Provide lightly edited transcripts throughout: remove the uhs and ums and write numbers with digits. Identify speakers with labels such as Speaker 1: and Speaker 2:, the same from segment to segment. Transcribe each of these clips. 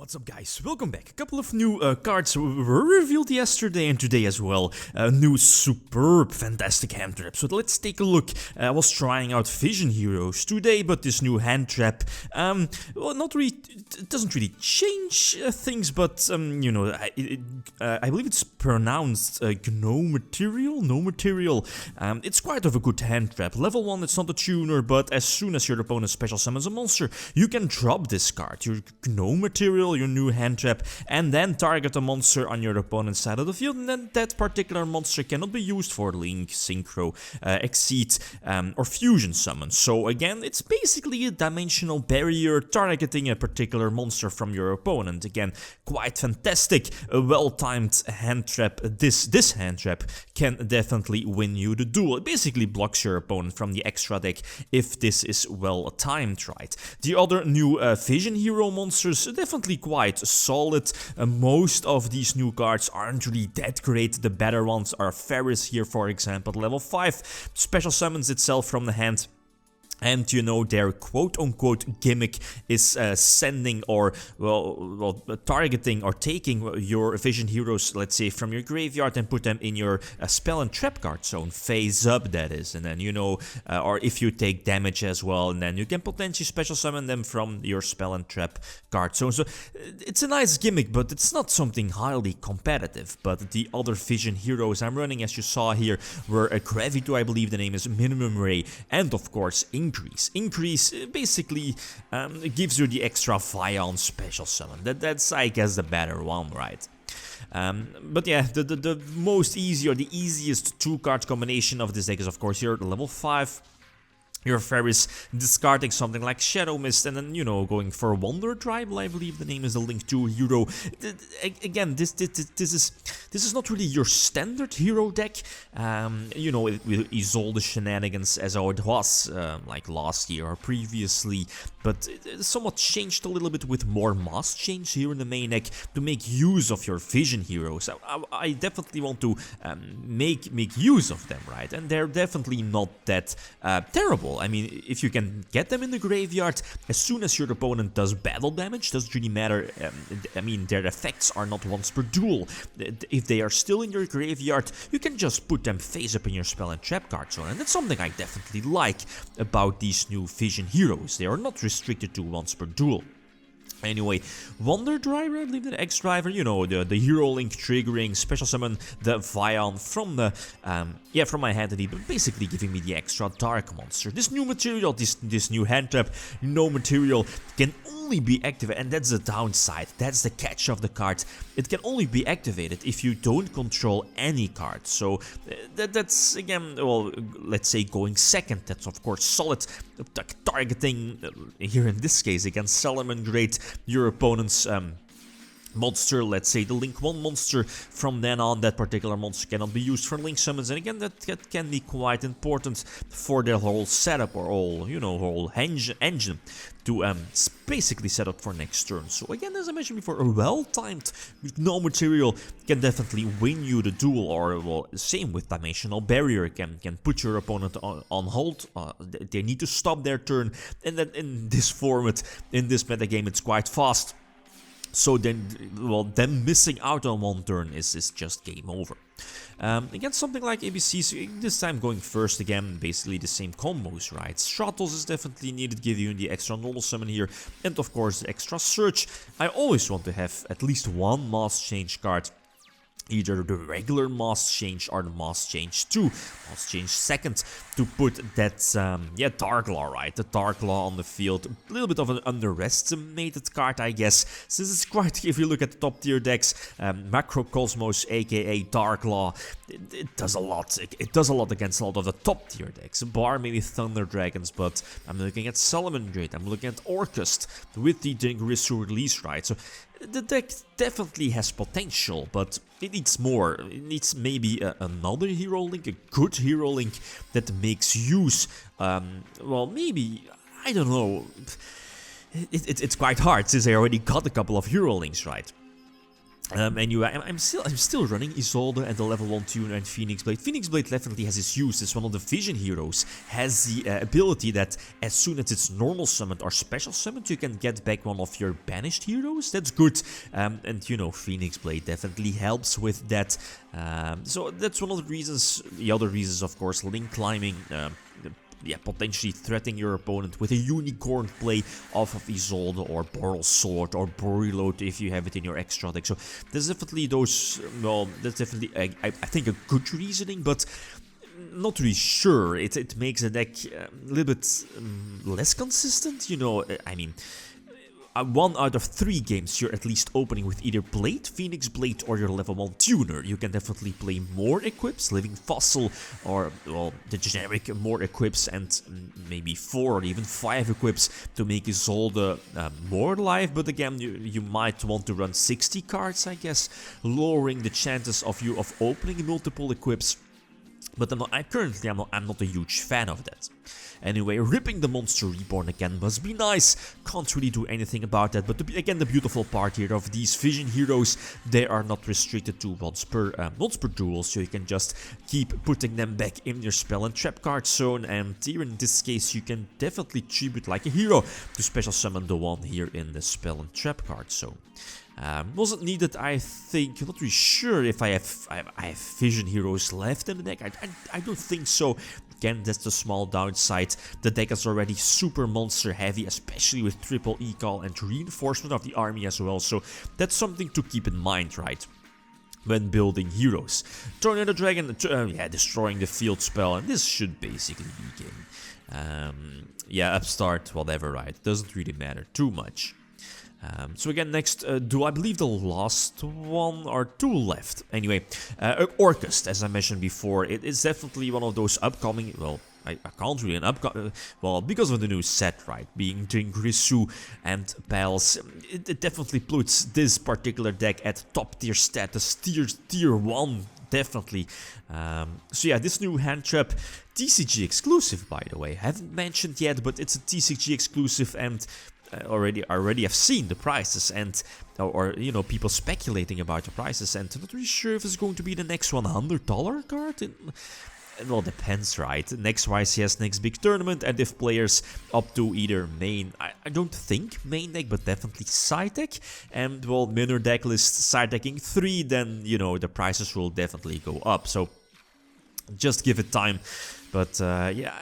Speaker 1: What's up, guys? Welcome back. A couple of new cards were revealed yesterday and today as well. New superb, fantastic Handtrap. So let's take a look. I was trying out Vision Heroes today, but this new Handtrap, well, not really, it doesn't really change things, but, you know, I believe it's pronounced Gnomaterial. It's quite of a good Handtrap. Level 1, it's not a tuner, but as soon as your opponent special summons a monster, you can drop this card, your Gnomaterial, your new Handtrap, and then target a monster on your opponent's side of the field, and then that particular monster cannot be used for Link, Synchro, Exceed, or Fusion summons. So again, it's basically a dimensional barrier targeting a particular monster from your opponent. Again, quite fantastic, a well-timed Handtrap. This Handtrap can definitely win you the duel. It basically blocks your opponent from the extra deck if this is well timed, right? The other new Vision Hero monsters, definitely quite solid. Most of these new cards aren't really that great. The better ones are Ferris here, for example, level 5. Special summons itself from the hand. And you know, their quote-unquote gimmick is sending or, well, targeting or taking your Vision Heroes, let's say, from your graveyard and put them in your spell and trap card zone, face up that is, and then, you know, or if you take damage as well, and then you can potentially special summon them from your spell and trap card zone. So it's a nice gimmick, but it's not something highly competitive. But the other Vision Heroes I'm running, as you saw here, were a Gravito, I believe the name is, Minimum Ray, and of course Increase basically gives you the extra fire on special summon. That's, I guess, the better one, right? But yeah, the most easy or the easiest two-card combination of this deck is, of course, here level 5. Your Ferris discarding something like Shadow Mist and then, you know, going for Wonder Tribal, I believe the name is a Link to Hero. Again, this is not really your standard hero deck. You know, it will Isolde Shenanigans as how it was like last year or previously, but it somewhat changed a little bit with more mass change here in the main deck to make use of your Vision Heroes. I definitely want to make use of them, right? And they're definitely not that terrible. I mean, if you can get them in the graveyard, as soon as your opponent does battle damage, doesn't really matter. I mean, their effects are not once per duel. If they are still in your graveyard, you can just put them face up in your spell and trap card zone, and that's something I definitely like about these new Vision Heroes. They are not restricted to once per duel. Anyway, Wonder Driver, I believe the X-Driver, you know, the Hero Link triggering, special summon the Vion from the, from my hand indeed, but basically giving me the extra Dark Monster. This new material, this new Handtrap, Gnomaterial, can only be activated, and that's the downside, that's the catch of the card. It can only be activated if you don't control any card. So that's, again, well, let's say going second, that's of course solid, targeting, here in this case, against Salamangreat, your opponent's monster, let's say the Link 1 monster. From then on, that particular monster cannot be used for Link summons, and again, that can be quite important for their whole setup or whole, you know, whole engine to basically set up for next turn. So again, as I mentioned before, a well-timed Gnomaterial can definitely win you the duel, or, well, same with Dimensional Barrier, can put your opponent on hold. They need to stop their turn, and then in this format, in this metagame, it's quite fast. So then, well, them missing out on one turn is just game over. Again, something like ABCs, this time going first again, basically the same combos, right? Stratos is definitely needed, give you the extra normal summon here, and of course the extra search. I always want to have at least one mass change card. Either the regular Mass Change or the Mass Change 2, Mass Change 2nd, to put that, Dark Law, right? The Dark Law on the field. A little bit of an underestimated card, I guess, since it's quite, if you look at the top tier decks, Macrocosmos, aka Dark Law, it does a lot. It does a lot against a lot of the top tier decks, bar maybe Thunder Dragons, but I'm looking at Salamangreat, I'm looking at Orcust, with the Dingurissu release, right? So the deck definitely has potential, but it needs more. It needs maybe another Hero Link, a good Hero Link that makes use, well, maybe, I don't know, it's quite hard since I already got a couple of Hero Links, right? Anyway, I'm still running Isolde and the level 1 tuner and Phoenix Blade. Phoenix Blade definitely has its use. It's one of the vision heroes. Has the ability that as soon as it's normal summoned or special summoned, you can get back one of your banished heroes. That's good. And you know, Phoenix Blade definitely helps with that. So that's one of the reasons. The other reasons, of course, link climbing. Yeah, potentially threatening your opponent with a unicorn play off of Isolde or Boral Sword or Boreload if you have it in your extra deck. So there's definitely those, well, that's definitely, I think, a good reasoning, but not really sure. It makes the deck a little bit less consistent, you know. I mean, 1 out of 3 games you're at least opening with either Blade, Phoenix Blade, or your level 1 tuner. You can definitely play more equips, Living Fossil, or, well, the generic more equips, and maybe 4 or even 5 equips to make Isolde more live. But again, you might want to run 60 cards, I guess, lowering the chances of you of opening multiple equips. But I'm not a huge fan of that. Anyway, ripping the monster reborn again must be nice. Can't really do anything about that. But again, the beautiful part here of these vision heroes, they are not restricted to once per duel, so you can just keep putting them back in your spell and trap card zone. And here in this case, you can definitely tribute like a hero to special summon the one here in the spell and trap card zone. Wasn't needed, I think. Not really sure if I have vision heroes left in the deck. I don't think so. Again, that's the small downside. The deck is already super monster heavy, especially with triple e-call and reinforcement of the army as well. So that's something to keep in mind, right? When building heroes. Tornado Dragon, yeah, destroying the field spell, and this should basically be game. Yeah, upstart, whatever, right? Doesn't really matter too much. So again, next duel, I believe the last 1 or 2 left. Anyway, Orcust, as I mentioned before, it is definitely one of those upcoming, well, I can't really, well, because of the new set, right, being Jingrisu and Pals, it definitely puts this particular deck at top tier status, tier 1, definitely. So yeah, this new Handtrap, TCG exclusive, by the way, haven't mentioned yet, but it's a TCG exclusive, and already have seen the prices, and or you know, people speculating about the prices, and I'm not really sure if it's going to be the next $100 card. Well, depends, right? Next YCS, next big tournament, and if players up to either main, I don't think main deck, but definitely side deck, and well, minor deck list side decking 3, then you know, the prices will definitely go up. So just give it time. But yeah,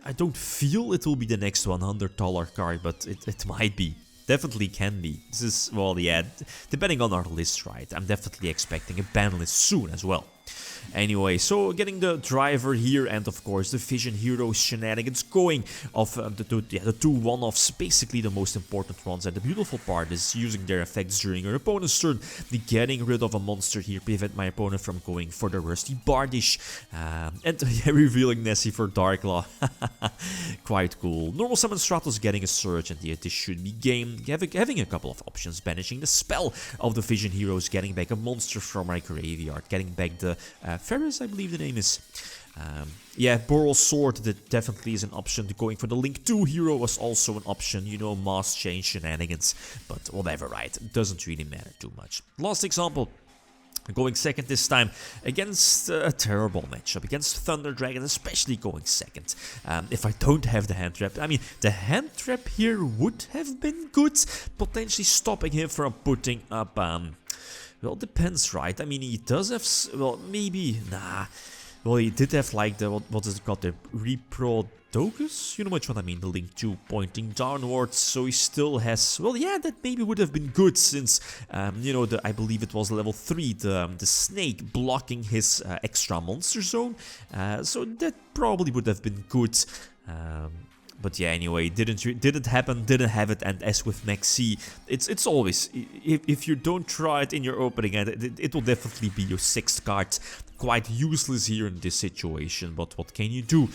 Speaker 1: I don't feel it will be the next $100 card, but it might be. Definitely can be. This is, well, yeah, depending on our list, right? I'm definitely expecting a ban list soon as well. Anyway, so getting the driver here, and of course the Vision Heroes shenanigans going of the two one-offs, basically the most important ones. And the beautiful part is using their effects during your opponent's turn, getting rid of a monster here, prevent my opponent from going for the Rusty Bardish, and revealing Nessie for Darklaw. Quite cool. Normal Summon Stratos getting a Surge, and this should be game. Having a couple of options, banishing the spell of the Vision Heroes, getting back a monster from my graveyard, getting back the Ferris, I believe the name is. Yeah, Boral Sword, that definitely is an option. Going for the Link 2 hero was also an option, you know, Mass Chain shenanigans, but whatever, right? It doesn't really matter too much. Last example. Going second this time against a terrible matchup, against Thunder Dragon, especially going second. If I don't have the Handtrap, I mean, the Handtrap here would have been good, potentially stopping him from putting up, well, depends, right? I mean, he does have, well, maybe, nah. Well, he did have, like, the, what is it called, the Reprodogus? You know which one I mean, the Link 2 pointing downwards, so he still has, well, yeah, that maybe would have been good, since, you know, I believe it was level 3, the snake blocking his extra monster zone, so that probably would have been good. But yeah, anyway, didn't happen, didn't have it, and as with Maxi, it's always, if you don't try it in your opening hand, it will definitely be your 6th card. Quite useless here in this situation, but what can you do?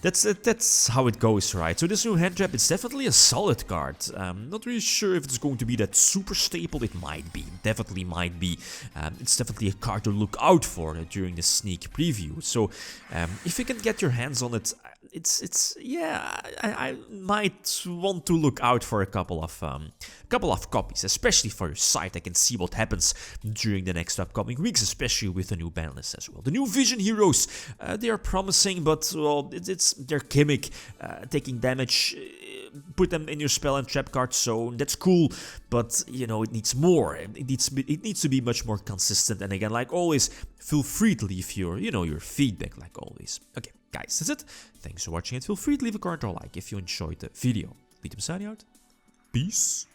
Speaker 1: That's how it goes, right? So this new Handtrap, it's definitely a solid card. Not really sure if it's going to be that super staple. It might be, definitely might be. It's definitely a card to look out for during the sneak preview. So if you can get your hands on it, yeah, I might want to look out for a couple of copies, especially for your site. I can see what happens during the next upcoming weeks, especially with the new ban list as well. The new Vision Heroes, they are promising, but well, they're gimmick, taking damage. Put them in your spell and trap card, so that's cool, but you know, it needs more. It needs to be much more consistent. And again, like always, feel free to leave your feedback, like always. Okay, guys, that's it. Thanks for watching, and feel free to leave a comment or like if you enjoyed the video. Lithium signing out. Peace.